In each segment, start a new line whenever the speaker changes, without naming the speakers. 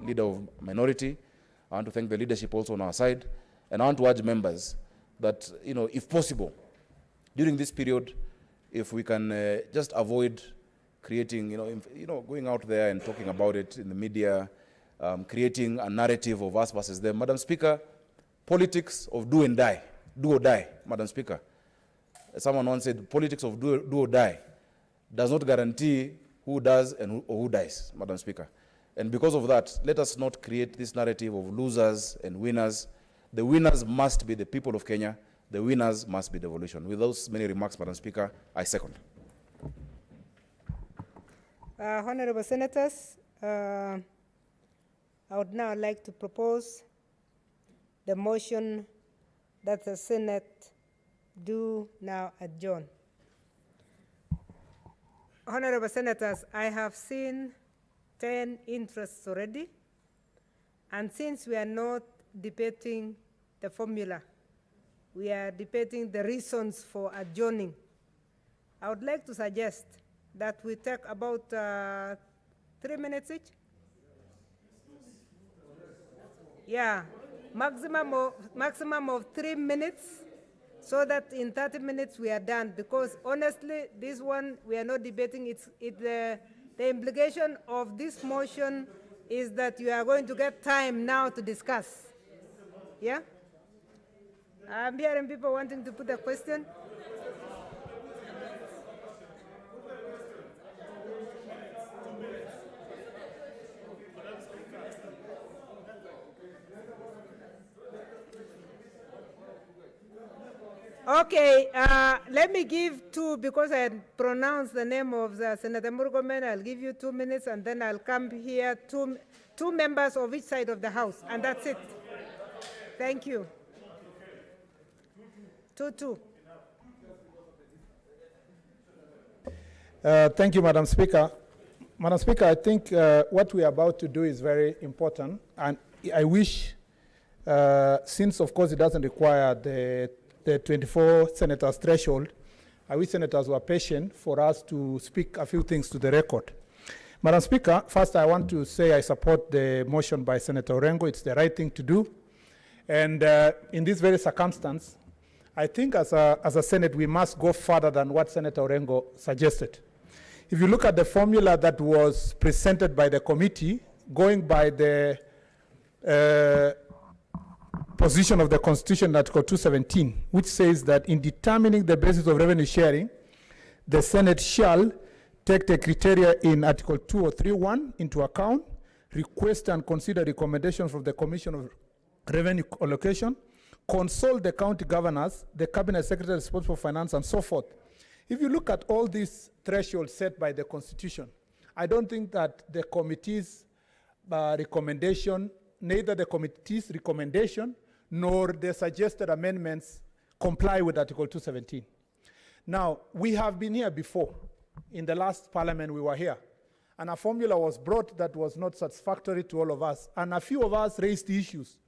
leader of minority. I want to thank the leadership also on our side. And I want to urge members that, if possible, during this period, if we can just avoid creating, going out there and talking about it in the media, creating a narrative of us versus them. Madam Speaker, politics of do or die, Madam Speaker. Someone once said, politics of do or die does not guarantee who does and who dies, Madam Speaker. And because of that, let us not create this narrative of losers and winners. The winners must be the people of Kenya. The winners must be the devolution. With those many remarks, Madam Speaker, I second.
Honorable Senators, I would now like to propose the motion that the Senate do now adjourn. Honorable Senators, I have seen 10 interests already, and since we are not debating the formula, we are debating the reasons for adjourning. I would like to suggest that we take about 3 minutes each. Yeah, maximum of 3 minutes, so that in 30 minutes we are done. Because honestly, this one we are not debating. The implication of this motion is that you are going to get time now to discuss. Yeah? I'm hearing people wanting to put a question. Okay, let me give two, because I pronounced the name of the Senator Murgomen. I'll give you 2 minutes, and then I'll come here, two members of each side of the House, and that's it. Thank you. Two.
Thank you, Madam Speaker. Madam Speaker, I think what we are about to do is very important, and I wish, since of course it doesn't require the 24 senators threshold, I wish senators were patient for us to speak a few things to the record. Madam Speaker, first I want to say I support the motion by Senator Orengo. It's the right thing to do. And in this very circumstance, I think as a Senate, we must go further than what Senator Orengo suggested. If you look at the formula that was presented by the committee, going by the position of the Constitution, Article 217, which says that in determining the basis of revenue sharing, the Senate shall take the criteria in Article 2031 into account, request and consider recommendations from the Commission of Revenue Allocation, consult the county governors, the cabinet secretary responsible for finance, and so forth. If you look at all these thresholds set by the Constitution, I don't think that the committee's recommendation, neither the committee's recommendation nor the suggested amendments comply with Article 217. Now, we have been here before. In the last parliament, we were here. And a formula was brought that was not satisfactory to all of us. And a few of us raised issues.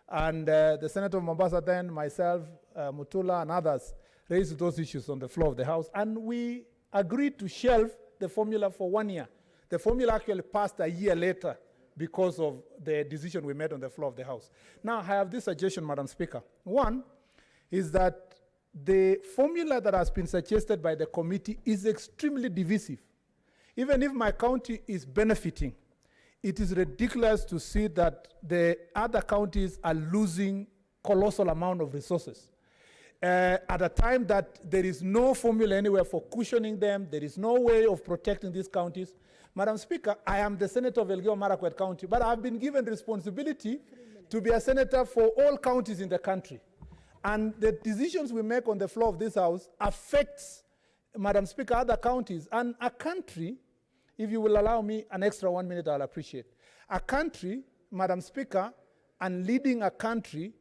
And the Senator of Mombasa then, myself, Mutula, and others raised those issues on the floor of the House. And we agreed to shelve the formula for 1 year. The formula actually passed a year later because of the decision we made on the floor of the House. Now, I have this suggestion, Madam Speaker. One is that the formula that has been suggested by the committee is extremely divisive. Even if my county is benefiting, it is ridiculous to see that the other counties are losing colossal amount of resources. At a time that there is no formula anywhere for cushioning them, there is no way of protecting these counties. Madam Speaker, I am the senator of Elgeyo Marakwet County, but I've been given responsibility to be a senator for all counties in the country. And the decisions we make on the floor of this House affects, Madam Speaker, other counties. And a country, if you will allow me an extra 1 minute, I'll appreciate. A country, Madam Speaker, and leading a country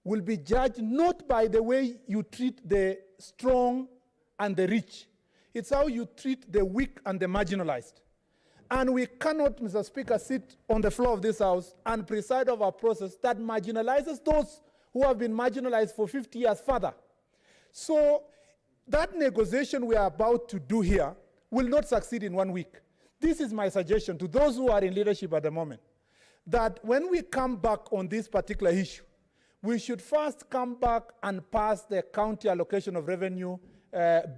will be judged not by the way you treat the strong and the rich. It's how you treat the weak and the marginalized. And we cannot, Mr. Speaker, sit on the floor of this House and preside over a process that marginalizes those who have been marginalized for 50 years further. So that negotiation we are about to do here will not succeed in 1 week. this is my suggestion to those who are in leadership at the moment, that when we come back on this particular issue, we should first come back and pass the county allocation of revenue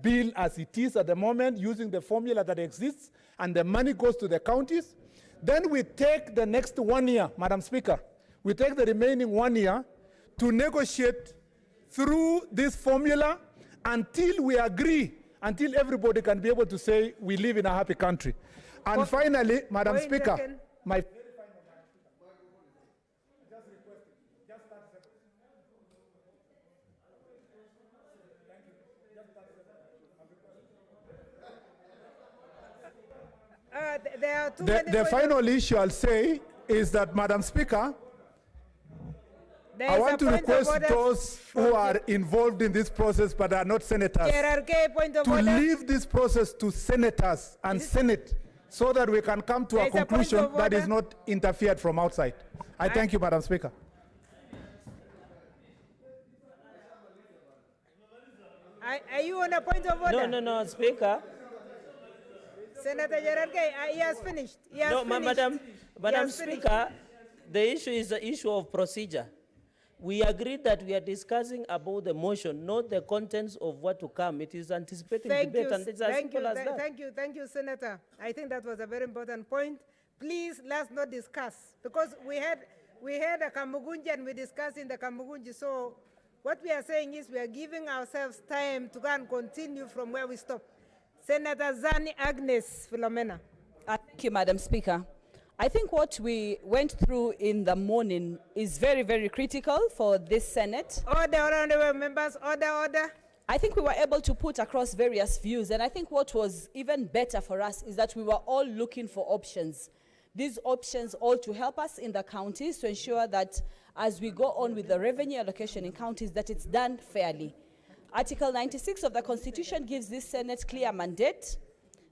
bill as it is at the moment, using the formula that exists, and the money goes to the counties. Then we take the next 1 year, Madam Speaker, we take the remaining 1 year to negotiate through this formula until we agree, until everybody can be able to say we live in a happy country. And finally, Madam Speaker, my
there are
the final issue I'll say is that, Madam Speaker, I want to request those who are involved in this process but are not senators to leave this process to senators and Senate so that we can come to a conclusion that is not interfered from outside. I thank you, Madam Speaker.
Are you on a point of order?
No, Speaker.
Senator Gerard Gay, he has finished. He has finished.
Madam Speaker, the issue is the issue of procedure. We agreed that we are discussing about the motion, not the contents of what to come. It is anticipating debate, and it's as simple as that.
Thank you, Senator. I think that was a very important point. Please, let's not discuss, because we had a Kamugunji and we discussed in the Kamugunji. So what we are saying is we are giving ourselves time to go and continue from where we stopped. Senator Zani Agnes Philomena.
Thank you, Madam Speaker. I think what we went through in the morning is very, very critical for this Senate.
Order, honorable members, order.
I think we were able to put across various views, and I think what was even better for us is that we were all looking for options. These options all to help us in the counties to ensure that as we go on with the revenue allocation in counties, that it's done fairly. Article 96 of the Constitution gives this Senate clear mandate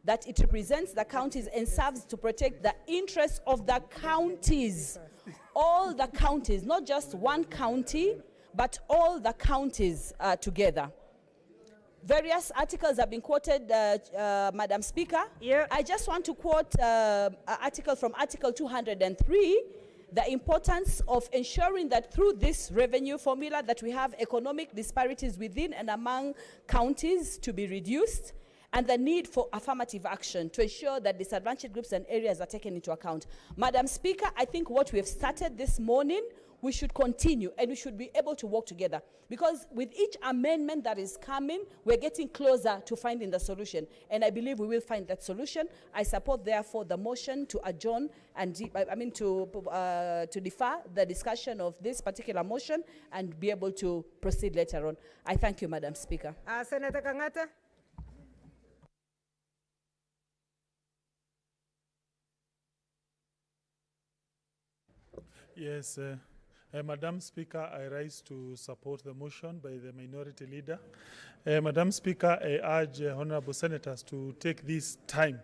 that it represents the counties and serves to protect the interests of the counties. All the counties, not just one county, but all the counties together. Various articles have been quoted, Madam Speaker.
Yeah.
I just want to quote an article from Article 203, the importance of ensuring that through this revenue formula that we have economic disparities within and among counties to be reduced, and the need for affirmative action to ensure that disadvantaged groups and areas are taken into account. Madam Speaker, I think what we have started this morning, we should continue, and we should be able to work together, because with each amendment that is coming, we're getting closer to finding the solution, and I believe we will find that solution. I support, therefore, the motion to adjourn and to defer the discussion of this particular motion and be able to proceed later on. I thank you, Madam Speaker.
Senator Kangata.
Yes, Madam Speaker, I rise to support the motion by the minority leader. Madam Speaker, I urge honorable senators to take this time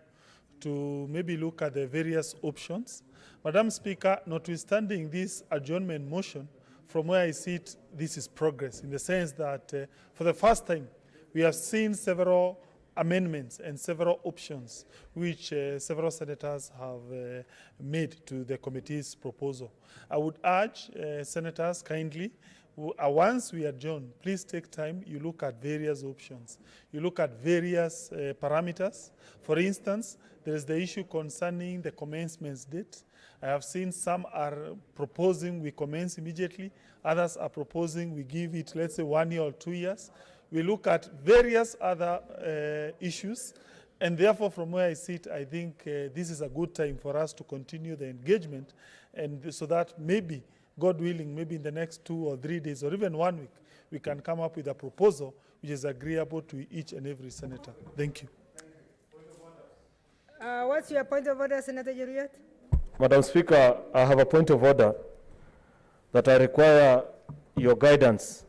to maybe look at the various options. Madam Speaker, notwithstanding this adjournment motion, from where I see it, this is progress in the sense that for the first time, we have seen several amendments and several options which several senators have made to the committee's proposal. I would urge senators kindly, once we adjourn, please take time, you look at various options. You look at various parameters. For instance, there is the issue concerning the commencement date. I have seen some are proposing we commence immediately, others are proposing we give it, let's say, 1 year or 2 years. We look at various other issues, and therefore from where I sit, I think this is a good time for us to continue the engagement, and so that maybe, God willing, maybe in the next 2 or 3 days or even 1 week, we can come up with a proposal which is agreeable to each and every senator. Thank you.
What's your point of order, Senator Juriat?
Madam Speaker, I have a point of order that I require your guidance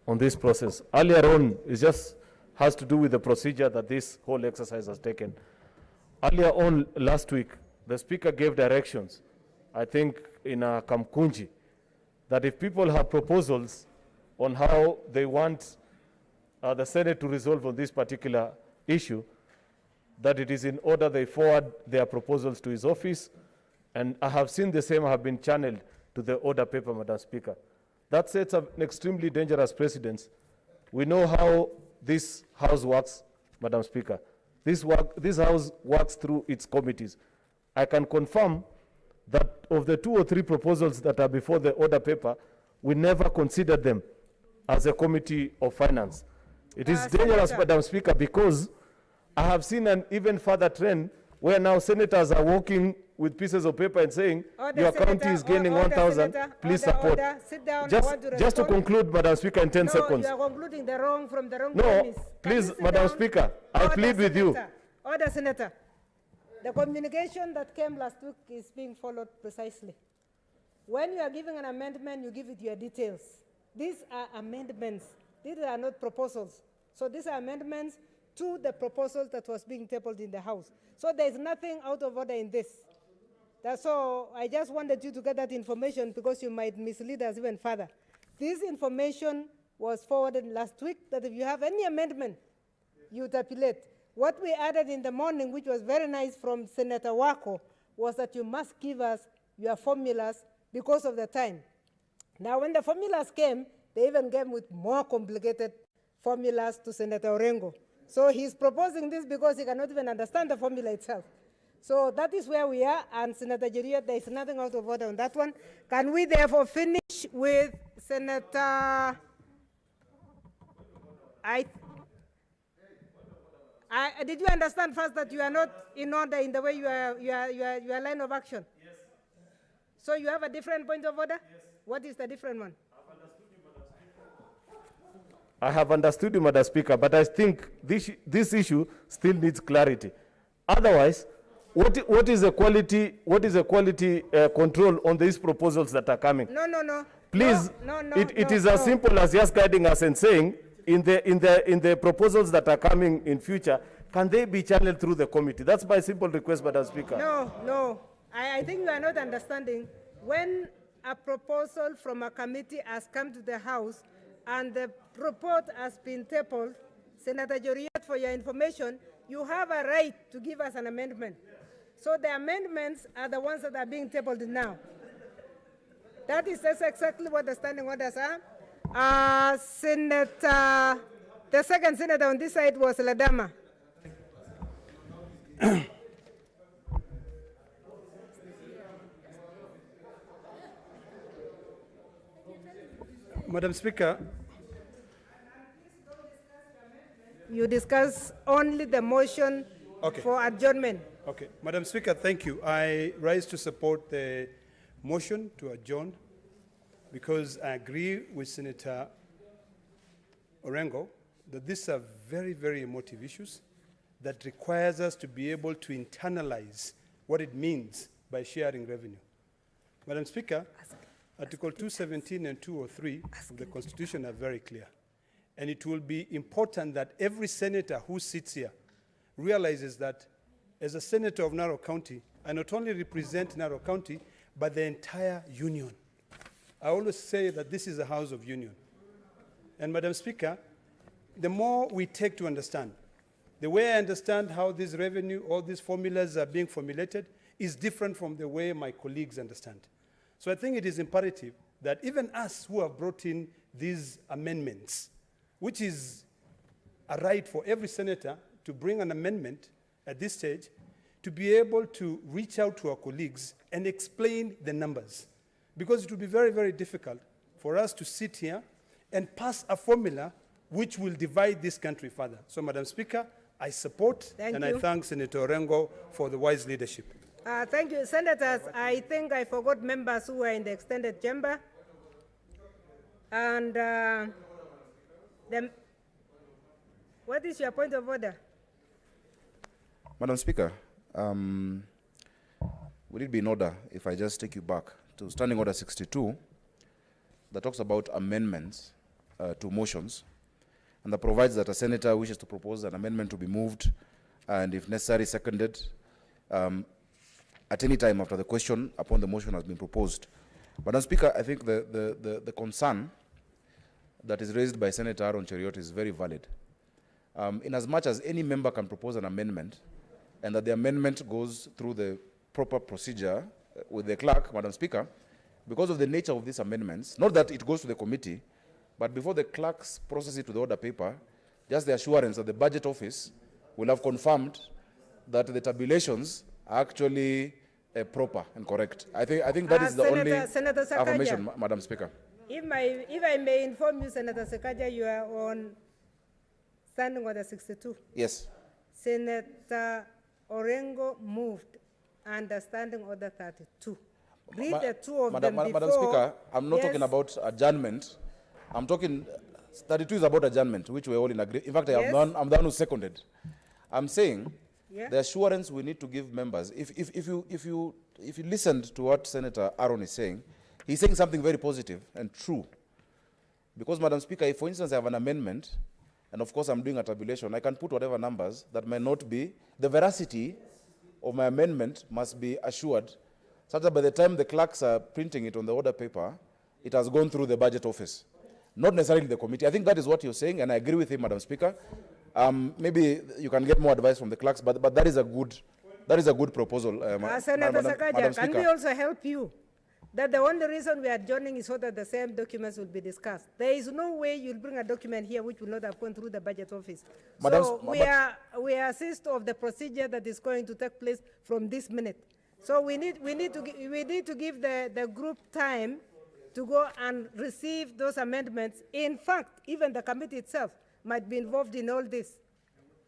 on this process. Earlier on, it just has to do with the procedure that this whole exercise has taken. Earlier on last week, the Speaker gave directions, I think in a Kamkunji, that if people have proposals on how they want the Senate to resolve on this particular issue, that it is in order they forward their proposals to his office, and I have seen the same have been channeled to the order paper, Madam Speaker. That sets up an extremely dangerous precedence. We know how this House works, Madam Speaker. This House works through its committees. I can confirm that of the 2 or 3 proposals that are before the order paper, we never considered them as a committee of finance. It is dangerous,
Senator.
Madam Speaker, because I have seen an even further trend where now senators are walking with pieces of paper and saying,
Order,
your county
Senator.
is gaining
Order,
1,000,
Senator.
please
Order,
support.
order. Sit down. I
Just
want to
to
respond.
conclude, Madam Speaker, in 10
No,
seconds.
you are concluding from the wrong
No,
premise. Can
please,
you sit
Madam
down?
Speaker, I
Order,
plead with you.
Senator. Order, Senator. The communication that came last week is being followed precisely. When you are giving an amendment, you give it your details. These are amendments. These are not proposals. So these are amendments to the proposal that was being tabled in the House. So there is nothing out of order in this. That's all. I just wanted you to get that information because you might mislead us even further. This information was forwarded last week that if you have any amendment, you tabulate. What we added in the morning, which was very nice from Senator Wako, was that you must give us your formulas because of the time. Now, when the formulas came, they even came with more complicated formulas to Senator Orengo. So he's proposing this because he cannot even understand the formula itself. So that is where we are, and Senator Jeriot, there is nothing out of order on that one. Can we therefore finish with Senator... did you understand first that you are not in order in the way your line of action? Yes. So you have a different point of order? Yes. What is the different one?
I have understood you, Madam Speaker, but I think this issue still needs clarity. Otherwise, what is the quality control on these proposals that are coming?
No.
Please, it is as simple as just guiding us and saying, in the proposals that are coming in future, can they be channeled through the committee? That's my simple request, Madam Speaker.
No. I think you are not understanding. When a proposal from a committee has come to the House and the report has been tabled, Senator Joriat, for your information, you have a right to give us an amendment. So the amendments are the ones that are being tabled now. That's exactly what the standing orders are. Senator, the second senator on this side was Ladama.
Madam Speaker.
You discuss only the motion for adjournment.
Okay. Madam Speaker, thank you. I rise to support the motion to adjourn because I agree with Senator Orengo that these are very, very emotive issues that requires us to be able to internalize what it means by sharing revenue. Madam Speaker, Article 217 and 203 of the Constitution are very clear. And it will be important that every senator who sits here realizes that as a senator of Narok County, I not only represent Narok County, but the entire union. I always say that this is a house of union. And Madam Speaker, the more we take to understand, the way I understand how this revenue, all these formulas are being formulated is different from the way my colleagues understand. So I think it is imperative that even us who have brought in these amendments, which is a right for every senator to bring an amendment at this stage, to be able to reach out to our colleagues and explain the numbers. Because it will be very, very difficult for us to sit here and pass a formula which will divide this country further. So, Madam Speaker, I support and I thank Senator Orengo for the wise leadership.
Thank you, Senators. I think I forgot members who were in the extended chamber. And what is your point of order?
Madam Speaker, would it be in order if I just take you back to Standing Order 62 that talks about amendments to motions and that provides that a senator wishes to propose an amendment to be moved and if necessary seconded at any time after the question upon the motion has been proposed. Madam Speaker, I think the concern that is raised by Senator Aaron Cheriot is very valid. In as much as any member can propose an amendment and that the amendment goes through the proper procedure with the clerk, Madam Speaker, because of the nature of these amendments, not that it goes to the committee, but before the clerks process it to the order paper, just the assurance that the budget office will have confirmed that the tabulations are actually proper and correct. I think that is the
Senator
only
Sakaja,
affirmation, Madam Speaker.
If I may inform you, Senator Sakaja, you are on standing order 62.
Yes.
Senator Orengo moved under standing order 32. Read the two of them before.
Madam Speaker, I'm not
Yes.
talking about adjournment. I'm talking, 32 is about adjournment, which we're all in agreement. In fact,
Yes.
I'm the one who seconded. I'm saying
Yeah.
the assurance we need to give members. If you listened to what Senator Aaron is saying, he's saying something very positive and true. Because, Madam Speaker, if, for instance, I have an amendment, and of course I'm doing a tabulation, I can put whatever numbers that may not be, the veracity of my amendment must be assured, such that by the time the clerks are printing it on the order paper, it has gone through the budget office, not necessarily the committee. I think that is what you're saying, and I agree with him, Madam Speaker. Maybe you can get more advice from the clerks, but that is a good proposal.
Senator
Madam
Sakaja, can we
Speaker.
also help you? That the only reason we are adjourning is so that the same documents will be discussed. There is no way you'll bring a document here which will not have gone through the budget office.
Madam,
So we assist of the procedure that is going to take place from this minute. So we need to give the group time to go and receive those amendments. In fact, even the committee itself might be involved in all this.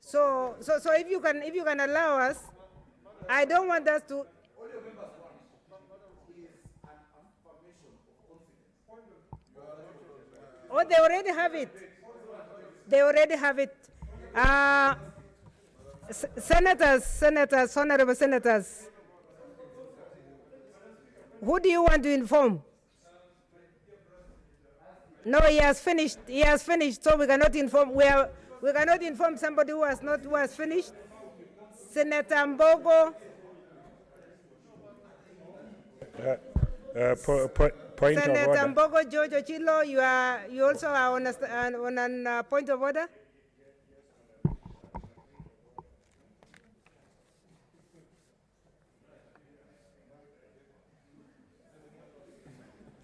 So if you can allow us, I don't want us to. Oh, they already have it. They already have it. Senators, honorable senators, who do you want to inform? No, he has finished. He has finished, so we cannot inform. We cannot inform somebody who has finished. Senator Mbogo.
Point
Senator
of order.
Mbogo George Ochilo, you also are on a point of order.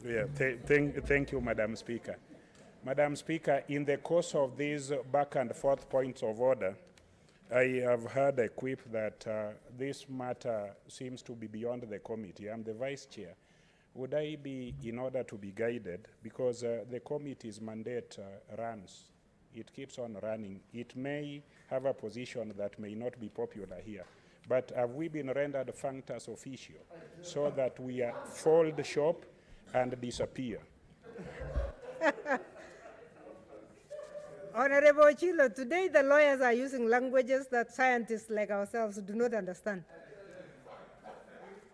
Yeah, thank you, Madam Speaker. Madam Speaker, in the course of these back and forth points of order, I have heard a quip that this matter seems to be beyond the committee. I'm the vice chair. Would I be, in order to be guided, because the committee's mandate runs, it keeps on running. It may have a position that may not be popular here, but have we been rendered functus officio so that we fold shop and disappear?
Honorable Ochilo, today the lawyers are using languages that scientists like ourselves do not understand.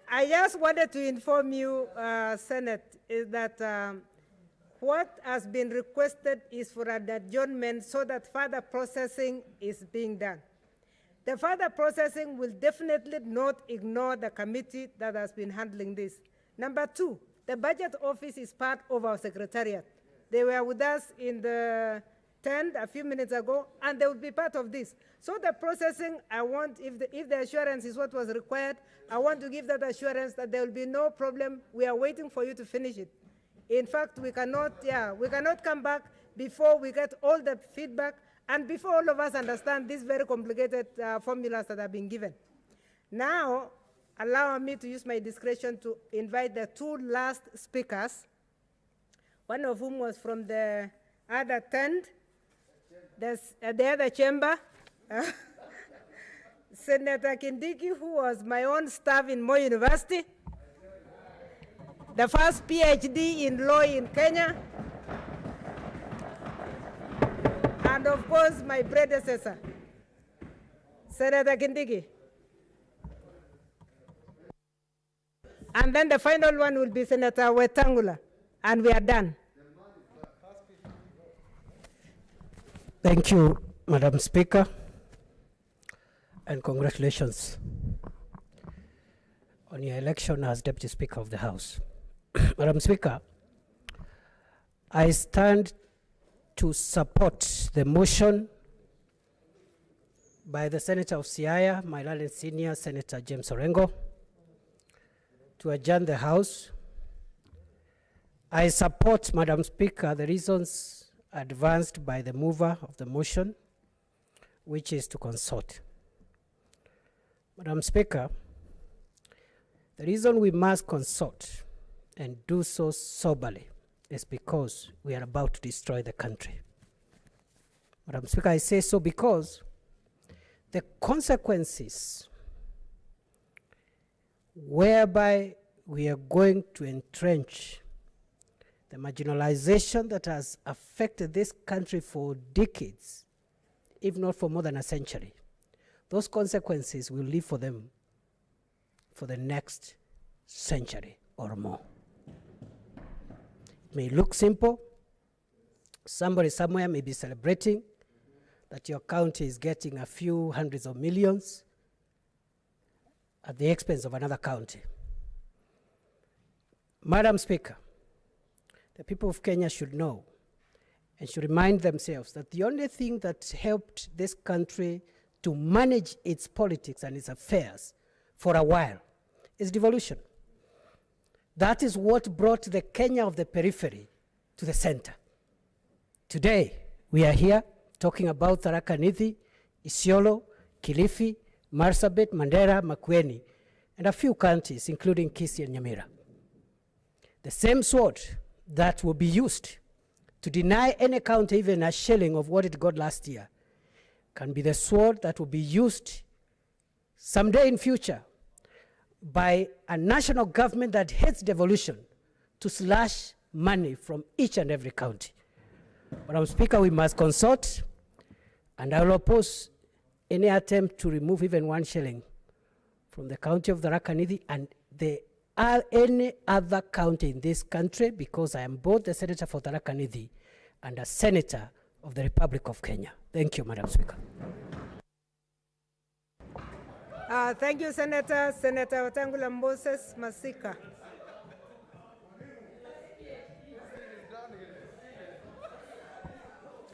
I just wanted to inform you, Senate, is that what has been requested is for an adjournment so that further processing is being done. The further processing will definitely not ignore the committee that has been handling this. Number two, the budget office is part of our secretariat. They were with us in the tent a few minutes ago, and they will be part of this. So the processing, I want, if the assurance is what was required, I want to give that assurance that there will be no problem. We are waiting for you to finish it. In fact, we cannot come back before we get all the feedback and before all of us understand these very complicated formulas that have been given. Now, allow me to use my discretion to invite the two last speakers, one of whom was from the other tent, the other chamber, Senator Kindiki, who was my own staff in Moi University, the first PhD in law in Kenya, and of course my predecessor, Senator Kindiki. And then the final one will be Senator Wetangula, and we are done.
Thank you, Madam Speaker, and congratulations on your election as Deputy Speaker of the House. Madam Speaker, I stand to support the motion by the Senator of Siaya, my learned senior Senator James Orengo, to adjourn the House. I support, Madam Speaker, the reasons advanced by the mover of the motion, which is to consult. Madam Speaker, the reason we must consult and do so soberly is because we are about to destroy the country. Madam Speaker, I say so because the consequences whereby we are going to entrench the marginalization that has affected this country for decades, if not for more than a century, those consequences will live for them for the next century or more. It may look simple. Somebody somewhere may be celebrating that your county is getting a few hundreds of millions at the expense of another county. Madam Speaker, the people of Kenya should know and should remind themselves that the only thing that helped this country to manage its politics and its affairs for a while is devolution. That is what brought the Kenya of the periphery to the center. Today, we are here talking about Tharaka Nithi, Isiolo, Kilifi, Marsabit, Mandera, Makueni, and a few counties, including Kisii and Nyamira. The same sword that will be used to deny any county even a shilling of what it got last year can be the sword that will be used someday in future by a national government that hates devolution to slash money from each and every county. Madam Speaker, we must consult, and I will oppose any attempt to remove even 1 shilling from the county of Tharaka Nithi and any other county in this country, because I am both the senator for Tharaka Nithi and a senator of the Republic of Kenya. Thank you, Madam Speaker.
Thank you, Senator. Senator Wetangula Moses Masika.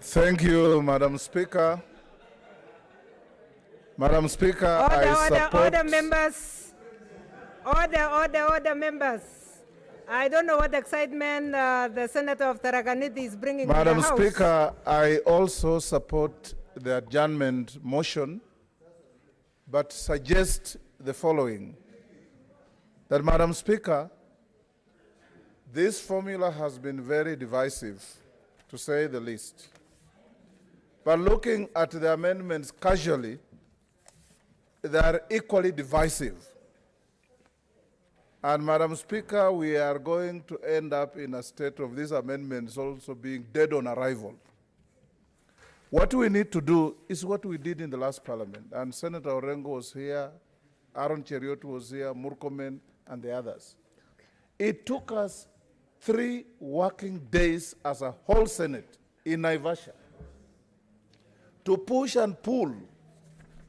Thank you, Madam Speaker. Madam Speaker, I support...
Order, members. Order, members. I don't know what excitement the Senator of Tharaka Nithi is bringing to the House.
Madam Speaker, I also support the adjournment motion, but suggest the following. That, Madam Speaker, this formula has been very divisive, to say the least. But looking at the amendments casually, they are equally divisive. And Madam Speaker, we are going to end up in a state of these amendments also being dead on arrival. What we need to do is what we did in the last parliament. And Senator Orengo was here, Aaron Cheriot was here, Murkomen, and the others. It took us 3 working days as a whole Senate in Naivasha to push and pull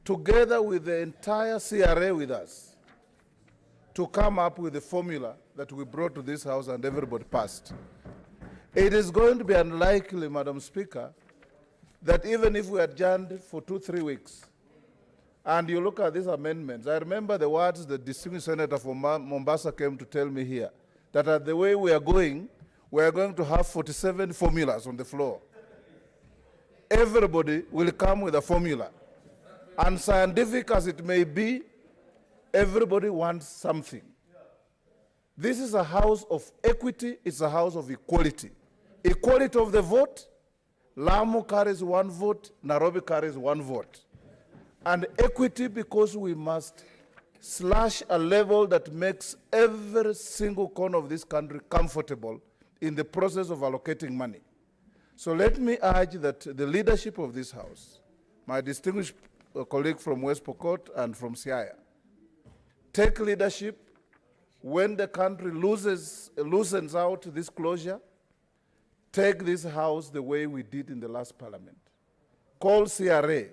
together with the entire CRA with us to come up with a formula that we brought to this House and everybody passed. It is going to be unlikely, Madam Speaker, that even if we adjourned for 2-3 weeks, and you look at these amendments, I remember the words the distinguished senator from Mombasa came to tell me here, that at the way we are going to have 47 formulas on the floor. Everybody will come with a formula. And scientific as it may be, everybody wants something. This is a house of equity, it's a house of equality. Equality of the vote, Lamu carries 1 vote, Nairobi carries 1 vote. And equity because we must slash a level that makes every single corner of this country comfortable in the process of allocating money. So let me urge that the leadership of this House, my distinguished colleague from West Pokot and from Siaya, take leadership when the country loosens out this closure. Take this House the way we did in the last parliament. Call CRA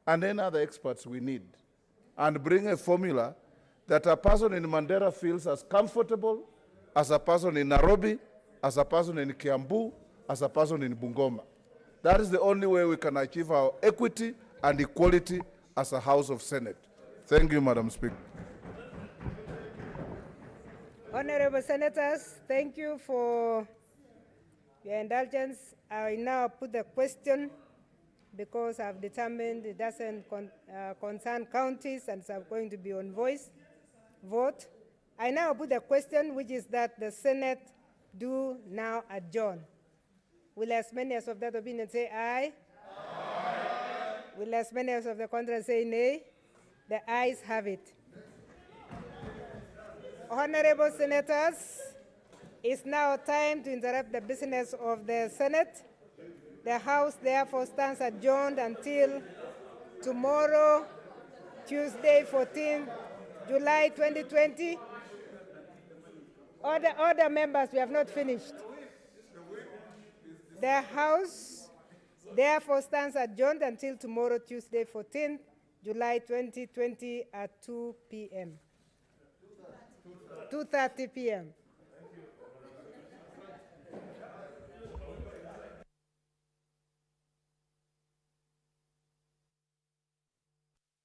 and any other experts we need and bring a formula that a person in Mandera feels as comfortable as a person in Nairobi, as a person in Kiambu, as a person in Bungoma. That is the only way we can achieve our equity and equality as a House of Senate. Thank you, Madam Speaker.
Honorable Senators, thank you for your indulgence. I now put the question because I've determined it doesn't concern counties and it's going to be on voice vote. I now put the question, which is that the Senate do now adjourn. Will as many as of that opinion say aye? Aye. Will as many as of the contrary say nay? The ayes have it. Honorable Senators, it's now time to interrupt the business of the Senate. The House therefore stands adjourned until tomorrow, Tuesday, 14th July 2020. Order members, we have not finished. The House therefore stands adjourned until tomorrow, Tuesday, 14th July 2020 at 2 p.m. 2:30 p.m.